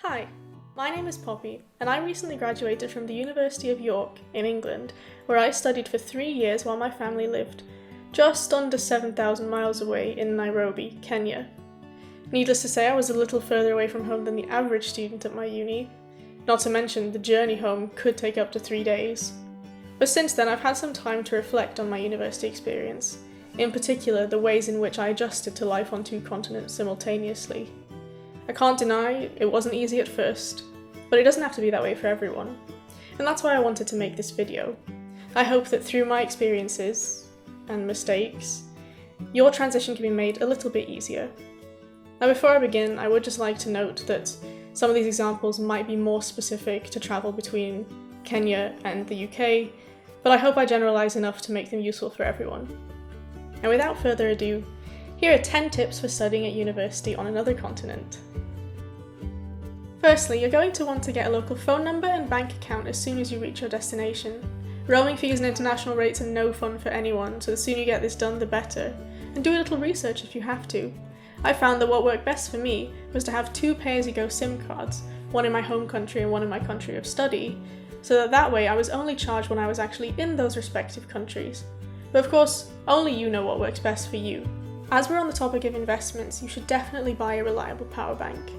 Hi, my name is Poppy, and I recently graduated from the University of York in England, where I studied for 3 years while my family lived just under 7,000 miles away in Nairobi, Kenya. Needless to say, I was a little further away from home than the average student at my uni, not to mention the journey home could take up to 3 days. But since then, I've had some time to reflect on my university experience, in particular the ways in which I adjusted to life on 2 continents simultaneously. I can't deny it wasn't easy at first, but it doesn't have to be that way for everyone. And that's why I wanted to make this video. I hope that through my experiences and mistakes, your transition can be made a little bit easier. Now before I begin, I would just like to note that some of these examples might be more specific to travel between Kenya and the UK, but I hope I generalise enough to make them useful for everyone. And without further ado, here are 10 tips for studying at university on another continent. Firstly, you're going to want to get a local phone number and bank account as soon as you reach your destination. Roaming fees and international rates are no fun for anyone, so the sooner you get this done, the better. And do a little research if you have to. I found that what worked best for me was to have 2 pay-as-you-go SIM cards, one in my home country and one in my country of study, so that way I was only charged when I was actually in those respective countries. But of course, only you know what works best for you. As we're on the topic of investments, you should definitely buy a reliable power bank.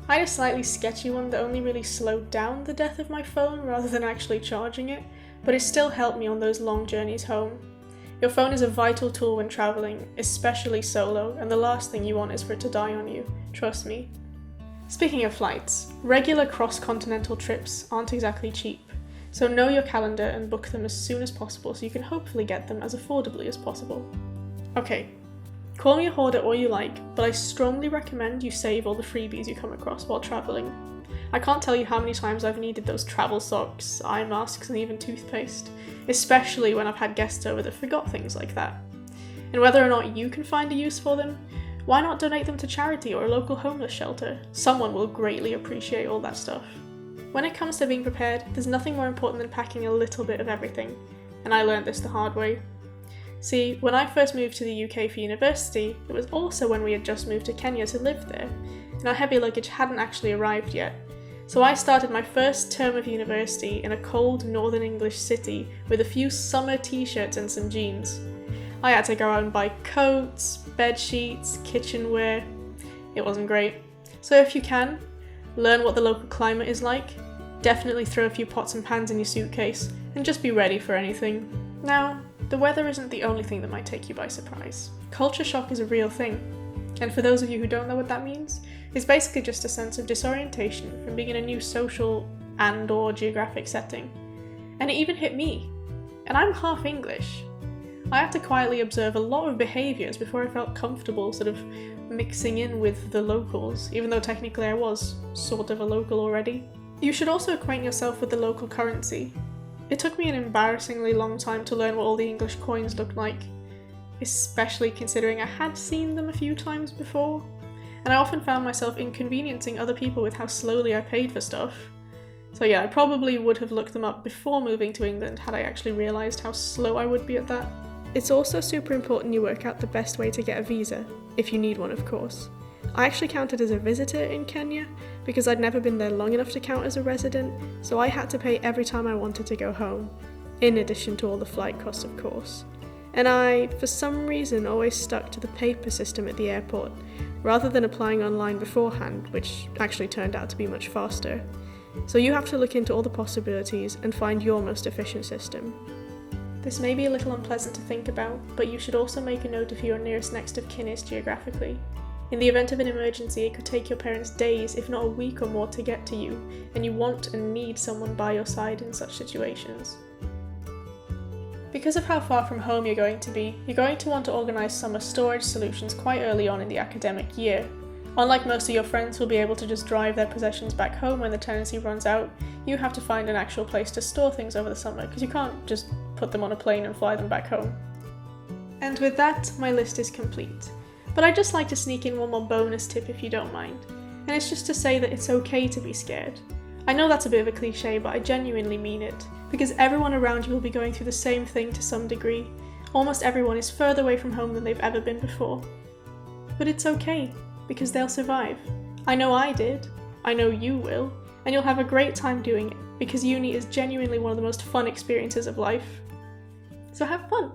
I had a slightly sketchy one that only really slowed down the death of my phone rather than actually charging it, but it still helped me on those long journeys home. Your phone is a vital tool when travelling, especially solo, and the last thing you want is for it to die on you, trust me. Speaking of flights, regular cross-continental trips aren't exactly cheap, so know your calendar and book them as soon as possible so you can hopefully get them as affordably as possible. Okay. Call me a hoarder all you like, but I strongly recommend you save all the freebies you come across while travelling. I can't tell you how many times I've needed those travel socks, eye masks, and even toothpaste, especially when I've had guests over that forgot things like that. And whether or not you can find a use for them, why not donate them to charity or a local homeless shelter? Someone will greatly appreciate all that stuff. When it comes to being prepared, there's nothing more important than packing a little bit of everything, and I learned this the hard way. See, when I first moved to the UK for university, it was also when we had just moved to Kenya to live there, and our heavy luggage hadn't actually arrived yet. So I started my first term of university in a cold northern English city with a few summer t-shirts and some jeans. I had to go out and buy coats, bed sheets, kitchenware. It wasn't great. So if you can, learn what the local climate is like, definitely throw a few pots and pans in your suitcase, and just be ready for anything. Now, the weather isn't the only thing that might take you by surprise. Culture shock is a real thing, and for those of you who don't know what that means, it's basically just a sense of disorientation from being in a new social and/or geographic setting. And it even hit me, and I'm half English. I had to quietly observe a lot of behaviours before I felt comfortable sort of mixing in with the locals, even though technically I was sort of a local already. You should also acquaint yourself with the local currency. It took me an embarrassingly long time to learn what all the English coins looked like, especially considering I had seen them a few times before, and I often found myself inconveniencing other people with how slowly I paid for stuff. So yeah, I probably would have looked them up before moving to England had I actually realised how slow I would be at that. It's also super important you work out the best way to get a visa, if you need one of course. I actually counted as a visitor in Kenya because I'd never been there long enough to count as a resident, so I had to pay every time I wanted to go home, in addition to all the flight costs of course. And I, for some reason, always stuck to the paper system at the airport, rather than applying online beforehand, which actually turned out to be much faster. So you have to look into all the possibilities and find your most efficient system. This may be a little unpleasant to think about, but you should also make a note of who your nearest next of kin is geographically. In the event of an emergency, it could take your parents days, if not a week or more, to get to you, and you want and need someone by your side in such situations. Because of how far from home you're going to be, you're going to want to organise summer storage solutions quite early on in the academic year. Unlike most of your friends who'll be able to just drive their possessions back home when the tenancy runs out, you have to find an actual place to store things over the summer, because you can't just put them on a plane and fly them back home. And with that, my list is complete. But I'd just like to sneak in one more bonus tip if you don't mind, and it's just to say that it's okay to be scared. I know that's a bit of a cliche, but I genuinely mean it, because everyone around you will be going through the same thing to some degree. Almost everyone is further away from home than they've ever been before. But it's okay, because they'll survive. I know I did. I know you will, and you'll have a great time doing it, because uni is genuinely one of the most fun experiences of life. So have fun!